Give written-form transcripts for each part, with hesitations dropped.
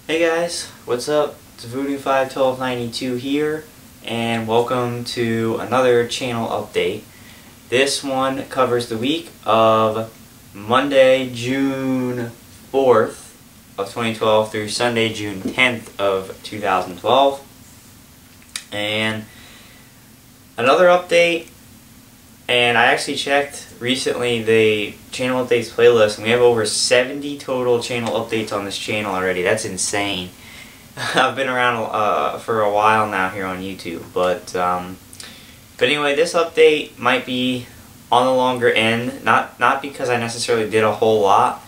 Hey guys, what's up? It's Voodoo 51292 here, and welcome to another channel update. This one covers the week of Monday, June 4th of 2012 through Sunday, June 10th of 2012. And another update, and I actually checked recently the channel updates playlist, and we have over 70 total channel updates on this channel already. That's insane. I've been around for a while now here on YouTube, but anyway, this update might be on the longer end. Not because I necessarily did a whole lot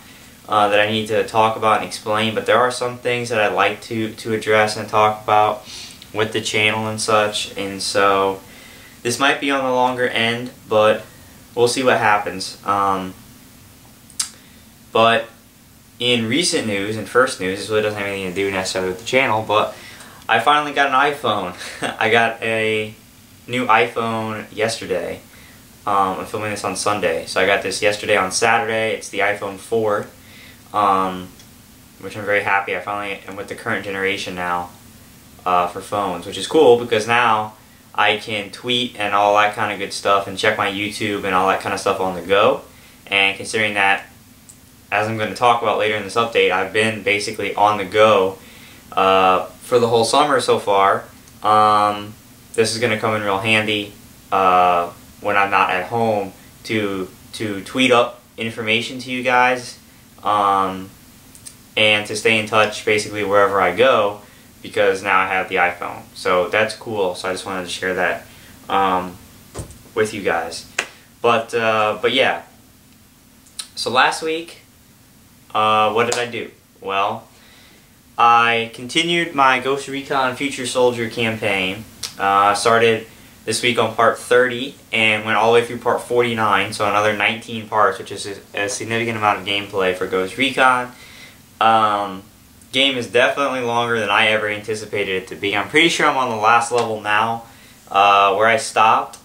that I need to talk about and explain, but there are some things that I'd like to address and talk about with the channel and such, and so this might be on the longer end, but we'll see what happens. But in recent news, and first news, this really doesn't have anything to do necessarily with the channel, but I finally got an iPhone. I got a new iPhone yesterday. I'm filming this on Sunday, so I got this yesterday on Saturday. It's the iPhone 4, which I'm very happy. I finally am with the current generation now for phones, which is cool because now I can tweet and all that kind of good stuff and check my YouTube and all that kind of stuff on the go. And considering that, as I'm going to talk about later in this update, I've been basically on the go for the whole summer so far. This is going to come in real handy when I'm not at home to tweet up information to you guys and to stay in touch basically wherever I go, because now I have the iPhone. So that's cool. So I just wanted to share that with you guys. But yeah. So last week, what did I do? Well, I continued my Ghost Recon Future Soldier campaign. Started this week on part 30 and went all the way through part 49. So another 19 parts, which is a significant amount of gameplay for Ghost Recon. Game is definitely longer than I ever anticipated it to be. I'm pretty sure I'm on the last level now, where I stopped.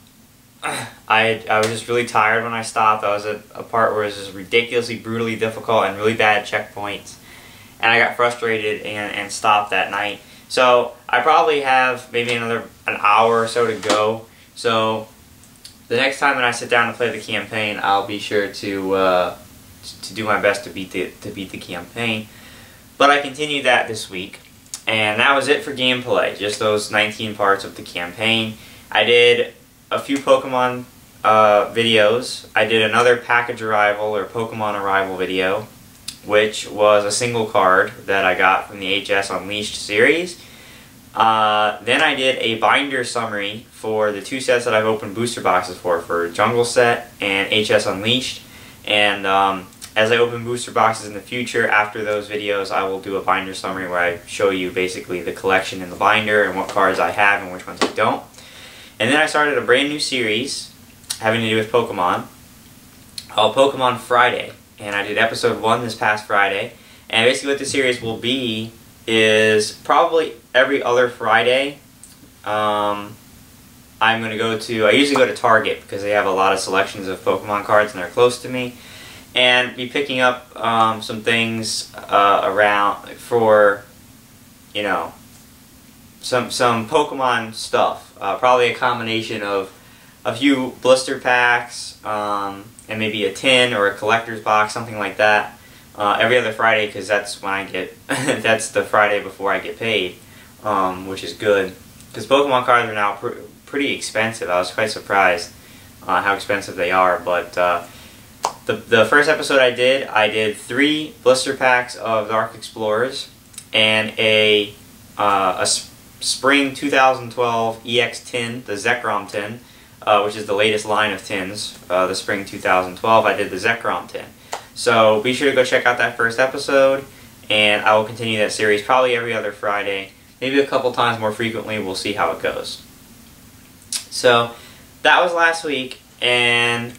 I was just really tired when I stopped. I was at a part where it was just ridiculously, brutally difficult and really bad checkpoints, and I got frustrated and stopped that night. So I probably have maybe an hour or so to go. So the next time that I sit down to play the campaign, I'll be sure to do my best to beat the campaign. But I continued that this week, and that was it for gameplay, just those 19 parts of the campaign. I did a few Pokemon videos. I did another package arrival or Pokemon arrival video, which was a single card that I got from the HS Unleashed series. Then I did a binder summary for the two sets that I've opened booster boxes for Jungle Set and HS Unleashed, and as I open booster boxes in the future, after those videos, I will do a binder summary where I show you basically the collection in the binder and what cards I have and which ones I don't. And then I started a brand new series having to do with Pokemon called Pokemon Friday. And I did episode 1 this past Friday. And basically what the series will be is probably every other Friday. I'm going to go to, I usually go to Target because they have a lot of selections of Pokemon cards and they're close to me. And be picking up some things around for, you know, some Pokemon stuff. Probably a combination of a few blister packs and maybe a tin or a collector's box, something like that. Every other Friday, because that's when I get that's the Friday before I get paid, which is good. Because Pokemon cards are now pretty expensive. I was quite surprised how expensive they are, but. The first episode I did 3 blister packs of Dark Explorers and a Spring 2012 EX tin, the Zekrom tin, which is the latest line of tins, the Spring 2012. I did the Zekrom tin. So be sure to go check out that first episode, and I will continue that series probably every other Friday, maybe a couple times more frequently. We'll see how it goes. So that was last week, and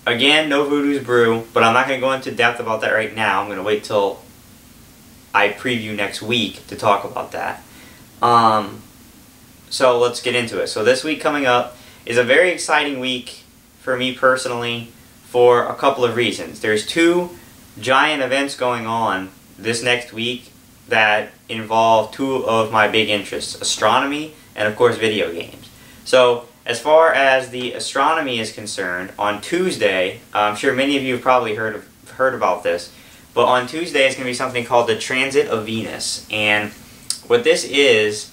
again, no Voodoo's Brew, but I'm not going to go into depth about that right now. I'm going to wait till I preview next week to talk about that. So let's get into it. So this week coming up is a very exciting week for me personally for a couple of reasons. There's 2 giant events going on this next week that involve two of my big interests, astronomy and of course video games. So as far as the astronomy is concerned, on Tuesday, I'm sure many of you have probably heard about this, but on Tuesday is going to be something called the Transit of Venus. And what this is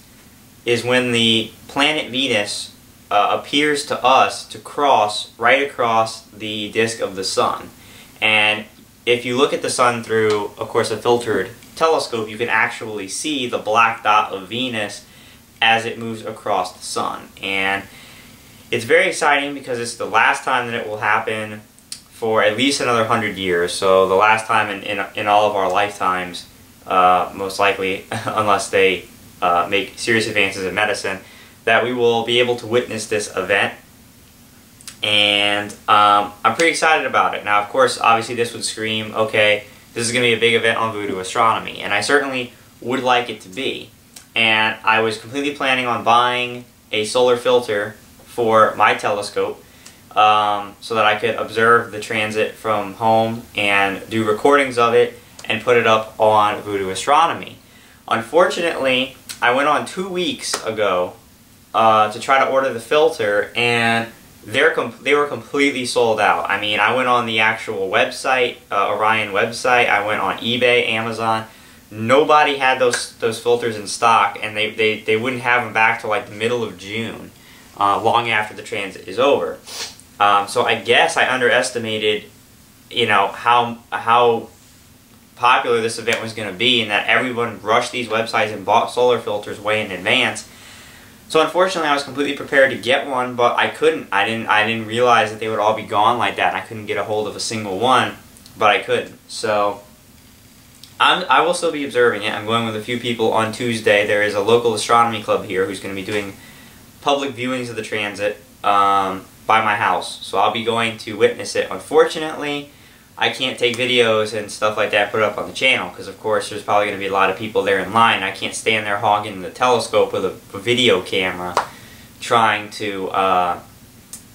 when the planet Venus appears to us to cross right across the disk of the sun. And if you look at the sun through, of course, a filtered telescope, you can actually see the black dot of Venus as it moves across the sun. And it's very exciting because it's the last time that it will happen for at least another 100 years. So the last time in all of our lifetimes, most likely, unless they make serious advances in medicine, that we will be able to witness this event. And I'm pretty excited about it. Now, of course, obviously this would scream, okay, this is going to be a big event on Voodoo Astronomy, and I certainly would like it to be. And I was completely planning on buying a solar filter for my telescope so that I could observe the transit from home and do recordings of it and put it up on Voodoo Astronomy. Unfortunately, I went on 2 weeks ago to try to order the filter, and they were completely sold out. I mean, I went on the actual website, Orion website, I went on eBay, Amazon. Nobody had those filters in stock, and they wouldn't have them back till like the middle of June, long after the transit is over. So I guess I underestimated, you know, how popular this event was going to be, and that everyone rushed these websites and bought solar filters way in advance. So unfortunately, I was completely prepared to get one, but I couldn't. I didn't realize that they would all be gone like that, and I couldn't get a hold of a single one, but I couldn't. So I will still be observing it. I'm going with a few people on Tuesday. There is a local astronomy club here who's going to be doing public viewings of the transit by my house. So I'll be going to witness it. Unfortunately, I can't take videos and stuff like that and put it up on the channel, because of course there's probably going to be a lot of people there in line. I can't stand there hogging the telescope with a video camera trying to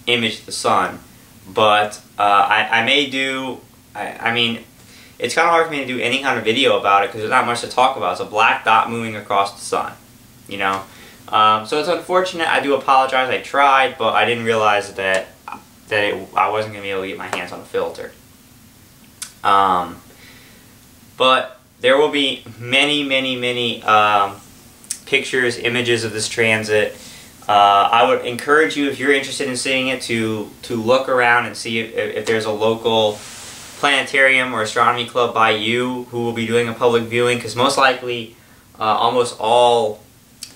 image the sun. But I may do, I mean, it's kind of hard for me to do any kind of video about it because there's not much to talk about. It's a black dot moving across the sun, you know. So it's unfortunate. I do apologize. I tried, but I didn't realize that I wasn't going to be able to get my hands on a filter. But there will be many pictures, images of this transit. I would encourage you, if you're interested in seeing it, to look around and see if there's a local planetarium or astronomy club by you who will be doing a public viewing, because most likely almost all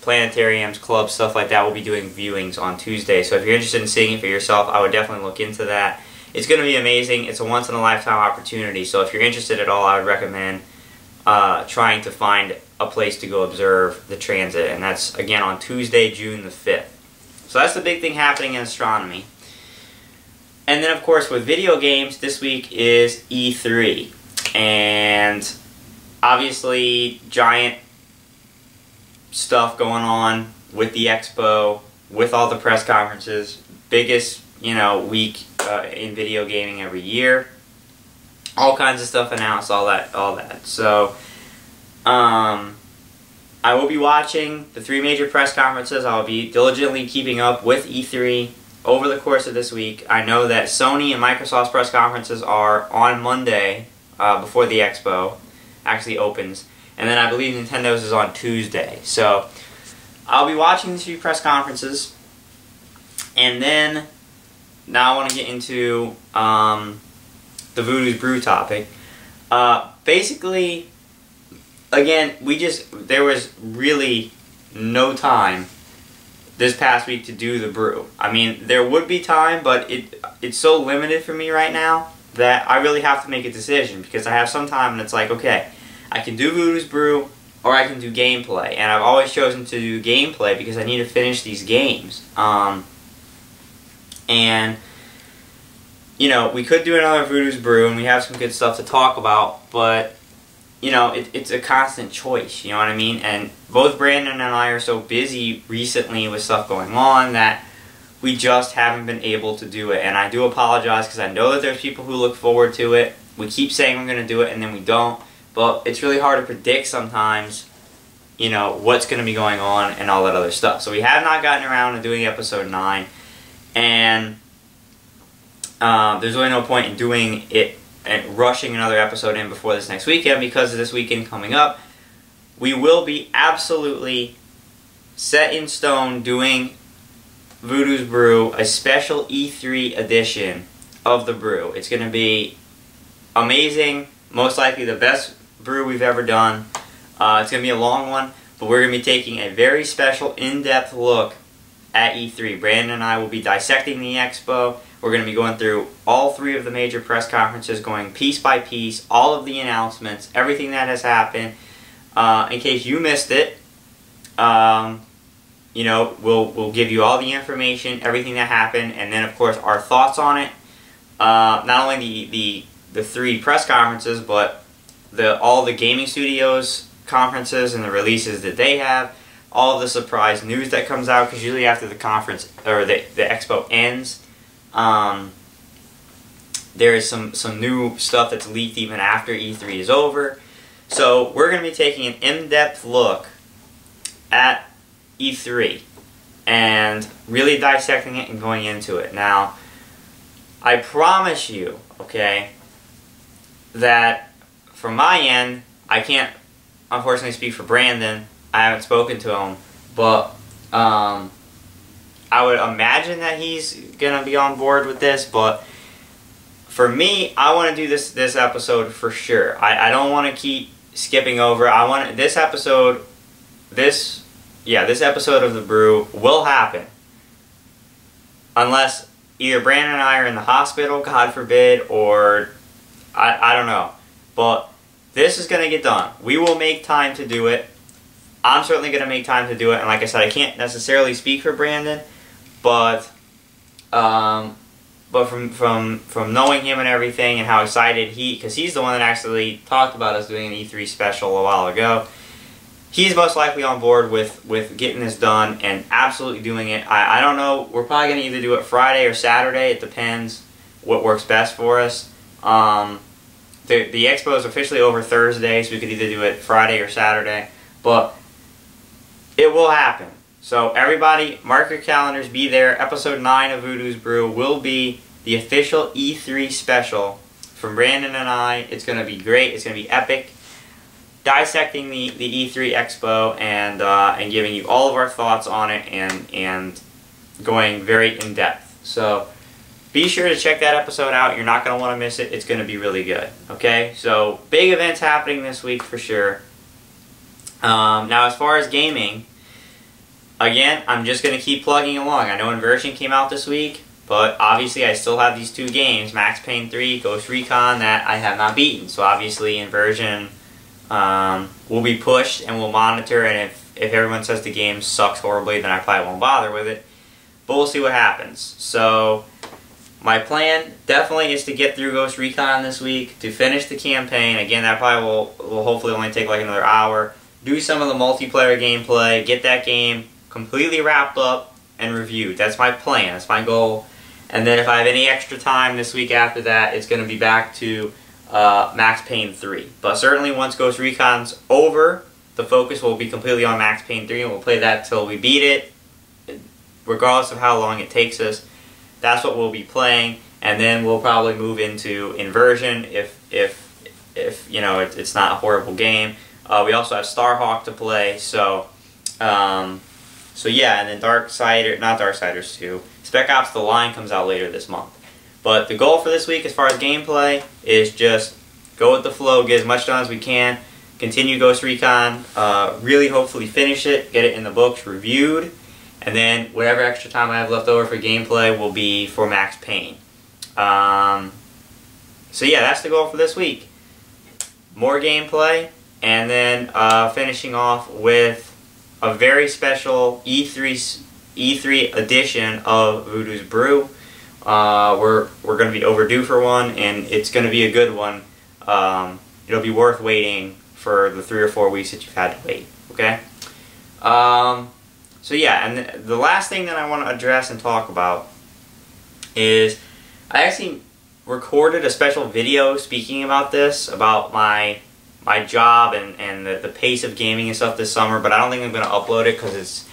planetariums, clubs, stuff like that will be doing viewings on Tuesday. So if you're interested in seeing it for yourself, I would definitely look into that. It's going to be amazing. It's a once-in-a-lifetime opportunity, so if you're interested at all, I would recommend trying to find a place to go observe the transit, and that's, again, on Tuesday, June the 5th. So that's the big thing happening in astronomy. And then, of course, with video games, this week is E3. And obviously, giant stuff going on with the expo, with all the press conferences, biggest, you know, week in video gaming every year. All kinds of stuff announced, all that. So, I will be watching the 3 major press conferences. I will be diligently keeping up with E3 over the course of this week. I know that Sony and Microsoft's press conferences are on Monday, before the expo actually opens. And then I believe Nintendo's is on Tuesday. So, I'll be watching these 3 press conferences. And then, now I want to get into the Voodoo's Brew topic. Basically, again, there was really no time this past week to do the brew. I mean, there would be time, but it's so limited for me right now that I really have to make a decision, because I have some time and it's like, okay, I can do Voodoo's Brew or I can do gameplay. And I've always chosen to do gameplay because I need to finish these games. And, you know, we could do another Voodoo's Brew and we have some good stuff to talk about, but, you know, it's a constant choice, you know what I mean? And both Brandon and I are so busy recently with stuff going on that we just haven't been able to do it. And I do apologize, because I know that there's people who look forward to it. We keep saying we're going to do it and then we don't. but it's really hard to predict sometimes, you know, what's going to be going on and all that other stuff. So we have not gotten around to doing episode 9, and there's really no point in doing it and rushing another episode in before this next weekend, because of this weekend coming up. We will be absolutely set in stone doing Voodoo's Brew, a special E3 edition of the brew. It's going to be amazing, most likely the best brew we've ever done. It's going to be a long one, but we're going to be taking a very special in-depth look at E3. Brandon and I will be dissecting the expo. We're going to be going through all 3 of the major press conferences, going piece by piece, all of the announcements, everything that has happened. In case you missed it, you know, we'll give you all the information, everything that happened, and then of course our thoughts on it. Not only the 3 press conferences, but all the gaming studios conferences and the releases that they have, all of the surprise news that comes out, because usually after the conference or the expo ends, there is some new stuff that's leaked even after E3 is over. So we're going to be taking an in-depth look at E3 and really dissecting it and going into it. Now, I promise you, okay, that from my end, I can't unfortunately speak for Brandon. I haven't spoken to him, but I would imagine that he's gonna be on board with this. But for me, I want to do this episode for sure. I don't want to keep skipping over. I want this episode. This episode of the brew will happen unless either Brandon and I are in the hospital, God forbid, or I don't know. But this is going to get done. We will make time to do it. I'm certainly going to make time to do it. And like I said, I can't necessarily speak for Brandon, but from knowing him and everything and how excited because he's the one that actually talked about us doing an E3 special a while ago. He's most likely on board with getting this done and absolutely doing it. I don't know. We're probably going to either do it Friday or Saturday. It depends what works best for us. The expo is officially over Thursday, so we could either do it Friday or Saturday. But it will happen. So everybody, mark your calendars. Be there. Episode 9 of Voodoo's Brew will be the official E3 special from Brandon and I. It's going to be great. It's going to be epic. Dissecting the E3 Expo and giving you all of our thoughts on it and going very in depth. So be sure to check that episode out. You're not going to want to miss it. It's going to be really good. Okay, so big events happening this week for sure. Now as far as gaming, again, I'm just going to keep plugging along. I know Inversion came out this week, but obviously I still have these 2 games, Max Payne 3, Ghost Recon, that I have not beaten. So obviously Inversion will be pushed and we'll monitor, and if everyone says the game sucks horribly, then I probably won't bother with it. But we'll see what happens. So my plan definitely is to get through Ghost Recon this week, to finish the campaign. Again, that probably will hopefully only take like another hour. Do some of the multiplayer gameplay, get that game completely wrapped up and reviewed. That's my plan, that's my goal. And then if I have any extra time this week after that, it's going to be back to Max Payne 3. But certainly once Ghost Recon's over, the focus will be completely on Max Payne 3, and we'll play that till we beat it, regardless of how long it takes us. That's what we'll be playing, and then we'll probably move into Inversion if you know it's not a horrible game. We also have Starhawk to play, so yeah, and then Darksiders 2. Spec Ops: The Line comes out later this month. But the goal for this week as far as gameplay is just go with the flow, get as much done as we can, continue Ghost Recon, really hopefully finish it, get it in the books reviewed, and then whatever extra time I have left over for gameplay will be for Max Payne. So yeah, that's the goal for this week. More gameplay, and then finishing off with a very special E3 edition of Voodoo's Brew. We're going to be overdue for one, and it's going to be a good one. It'll be worth waiting for the 3 or 4 weeks that you've had to wait. Okay. So yeah, and the last thing that I want to address and talk about is I actually recorded a special video speaking about this, about my my job and the pace of gaming and stuff this summer, but I don't think I'm going to upload it because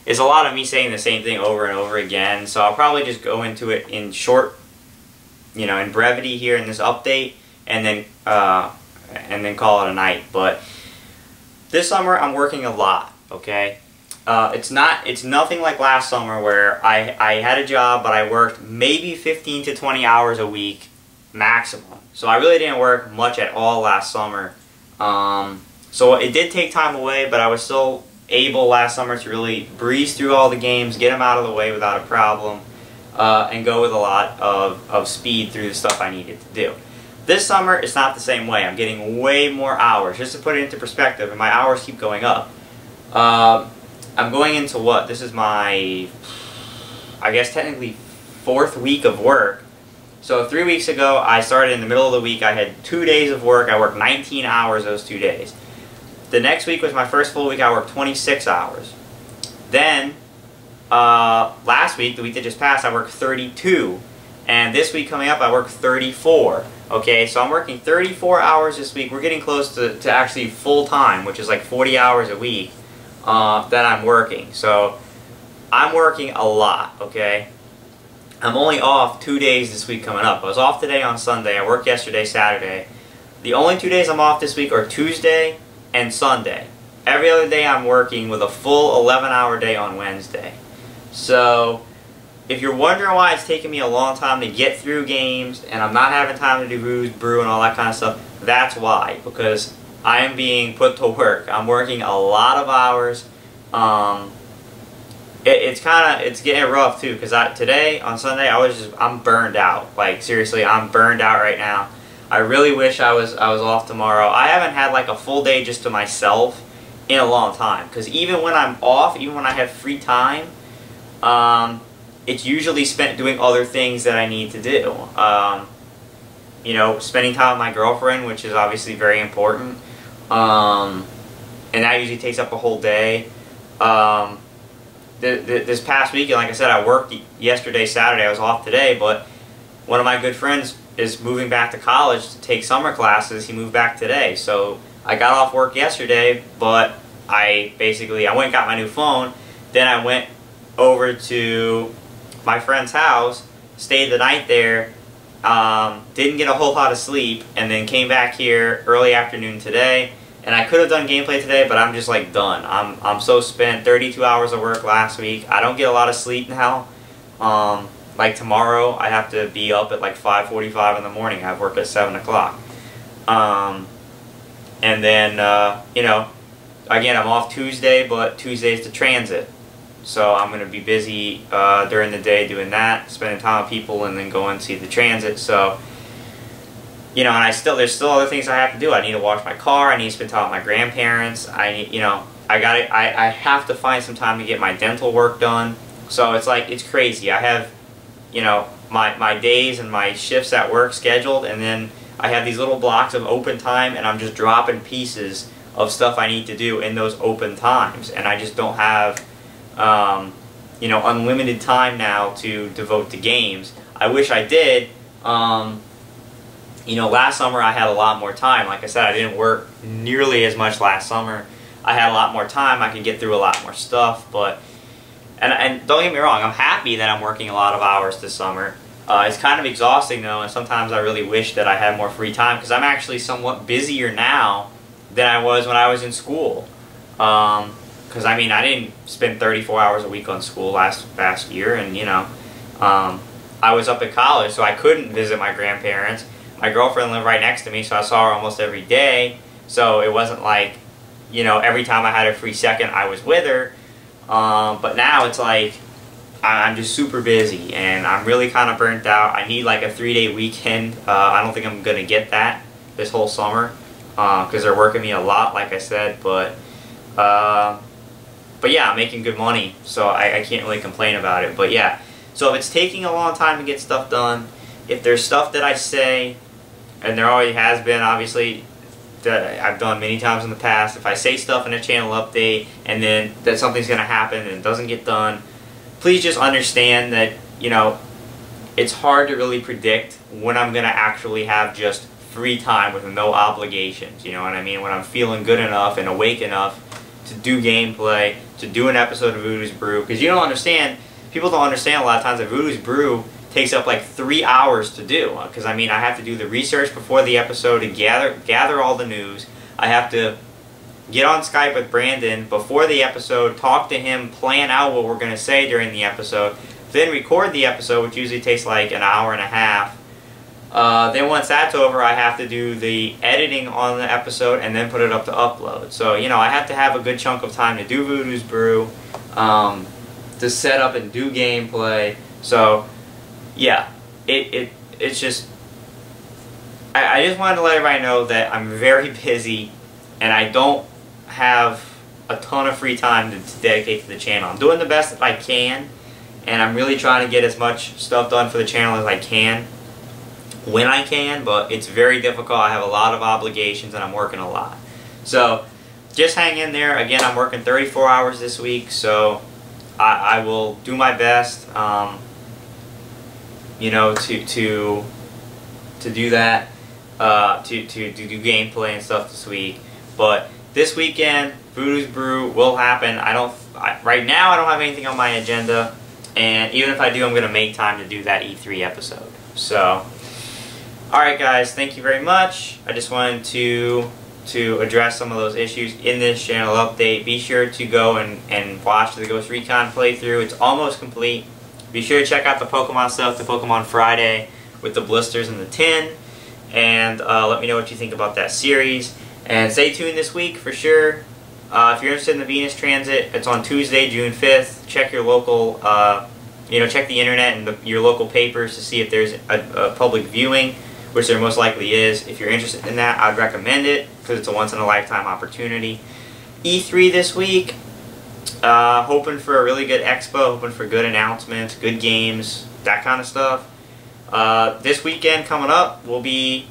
it's a lot of me saying the same thing over and over again. So I'll probably just go into it in short, you know, in brevity here in this update, and then call it a night. But this summer I'm working a lot, okay? It's nothing like last summer where I had a job, but I worked maybe 15 to 20 hours a week maximum. So I really didn't work much at all last summer. So it did take time away, but I was still able last summer to really breeze through all the games, get them out of the way without a problem, and go with a lot of speed through the stuff I needed to do. This summer, it's not the same way. I'm getting way more hours. Just to put it into perspective, and my hours keep going up. I'm going into what? This is my, I guess technically, 4th week of work. So 3 weeks ago, I started in the middle of the week. I had 2 days of work. I worked 19 hours those 2 days. The next week was my first full week. I worked 26 hours. Then, last week, the week that just passed, I worked 32. And this week coming up, I worked 34. Okay, so I'm working 34 hours this week. We're getting close to actually full time, which is like 40 hours a week that I'm working. So I'm working a lot, okay? I'm only off 2 days this week coming up. I was off today on Sunday. I worked yesterday, Saturday. The only 2 days I'm off this week are Tuesday and Sunday. Every other day I'm working with a full 11-hour day on Wednesday. So if you're wondering why it's taking me a long time to get through games and I'm not having time to do brew and all that kind of stuff, that's why. Because I am being put to work. I'm working a lot of hours. It's getting rough too, because today on Sunday I'm burned out. Like seriously, I'm burned out right now. I really wish I was off tomorrow. I haven't had like a full day just to myself in a long time, because even when I'm off, even when I have free time, it's usually spent doing other things that I need to do. You know, spending time with my girlfriend, which is obviously very important, and that usually takes up a whole day. This past weekend, like I said, I worked yesterday, Saturday. I was off today, but one of my good friends is moving back to college to take summer classes. He moved back today, so I got off work yesterday, but I went and got my new phone. Then I went over to my friend's house, stayed the night there, didn't get a whole lot of sleep, and then came back here early afternoon today. And I could have done gameplay today, but I'm just like done. I'm so spent. 32 hours of work last week. I don't get a lot of sleep now. Like tomorrow, I have to be up at like 5:45 in the morning. I have work at 7 o'clock. And then, you know, again, I'm off Tuesday, but Tuesday's the transit. So I'm going to be busy during the day doing that, spending time with people, and then going to see the transit. So, you know, and there's still other things I have to do. I need to wash my car. I need to spend time with my grandparents. You know, I have to find some time to get my dental work done. So it's like, it's crazy. I have, you know, my days and my shifts at work scheduled, and then I have these little blocks of open time, and I'm just dropping pieces of stuff I need to do in those open times. And I just don't have, you know, unlimited time now to devote to games. I wish I did. You know, last summer I had a lot more time. Like I said, I didn't work nearly as much last summer. I had a lot more time. I could get through a lot more stuff. But and don't get me wrong, I'm happy that I'm working a lot of hours this summer. It's kind of exhausting though, and sometimes I really wish that I had more free time, because I'm actually somewhat busier now than I was when I was in school. Because I mean, I didn't spend 34 hours a week on school last year, and you know, I was up at college, so I couldn't visit my grandparents. My girlfriend lived right next to me, so I saw her almost every day. So it wasn't like, you know, every time I had a free second, I was with her. But now it's like, I'm just super busy, and I'm really kind of burnt out. I need like a 3-day weekend. I don't think I'm going to get that this whole summer, because they're working me a lot, like I said. But yeah, I'm making good money, so I can't really complain about it. But yeah, so if it's taking a long time to get stuff done, if there's stuff that I say, and there always has been, obviously, that I've done many times in the past, if I say stuff in a channel update and then that something's going to happen and it doesn't get done, please just understand that, you know, it's hard to really predict when I'm going to actually have just free time with no obligations, you know what I mean? When I'm feeling good enough and awake enough to do gameplay, to do an episode of Voodoo's Brew, because you don't understand, people don't understand a lot of times that Voodoo's Brew takes up like 3 hours to do, because I mean I have to do the research before the episode to gather all the news. I have to get on Skype with Brandon before the episode, talk to him, plan out what we're going to say during the episode, then record the episode, which usually takes like an hour and a half. Then once that's over, I have to do the editing on the episode and then put it up to upload. So, you know, I have to have a good chunk of time to do Voodoo's Brew, to set up and do gameplay. So, yeah, it's just, I just wanted to let everybody know that I'm very busy and I don't have a ton of free time to dedicate to the channel. I'm doing the best that I can, and I'm really trying to get as much stuff done for the channel as I can when I can, but it's very difficult. I have a lot of obligations and I'm working a lot. So just hang in there. Again, I'm working 34 hours this week, so I will do my best, you know, to do that, to do gameplay and stuff this week. But this weekend, Voodoo's Brew will happen. Right now I don't have anything on my agenda, and even if I do, I'm going to make time to do that E3 episode. So, alright guys, thank you very much. I just wanted to address some of those issues in this channel update. Be sure to go and watch the Ghost Recon playthrough. It's almost complete. Be sure to check out the Pokemon stuff, the Pokemon Friday with the blisters and the tin, and let me know what you think about that series. And stay tuned this week for sure. If you're interested in the Venus Transit, it's on Tuesday, June 5th. Check your local, check the internet and your local papers to see if there's a public viewing, which there most likely is. If you're interested in that, I'd recommend it because it's a once-in-a-lifetime opportunity. E3 this week, hoping for a really good expo, hoping for good announcements, good games, that kind of stuff. This weekend coming up will be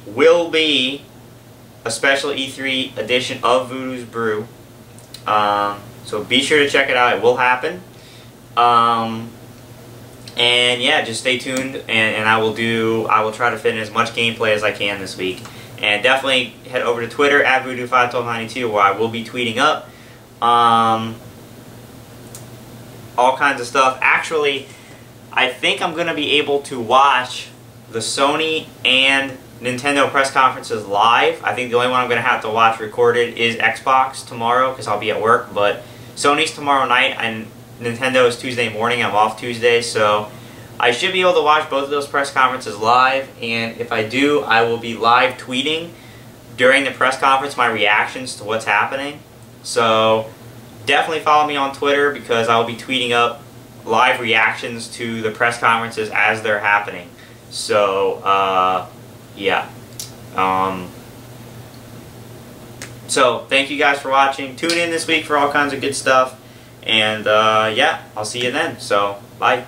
a special E3 edition of Voodoo's Brew. So be sure to check it out. It will happen. And yeah, just stay tuned, and I will try to fit in as much gameplay as I can this week. And definitely head over to Twitter at Voodoo51292, where I will be tweeting up all kinds of stuff. Actually, I think I'm going to be able to watch the Sony and Nintendo press conferences live. I think the only one I'm going to have to watch recorded is Xbox tomorrow because I'll be at work, but Sony's tomorrow night and Nintendo is Tuesday morning. I'm off Tuesday, so I should be able to watch both of those press conferences live, and if I do, I will be live tweeting during the press conference my reactions to what's happening. So definitely follow me on Twitter because I'll be tweeting up live reactions to the press conferences as they're happening. So yeah. So thank you guys for watching. Tune in this week for all kinds of good stuff. And yeah, I'll see you then. So bye.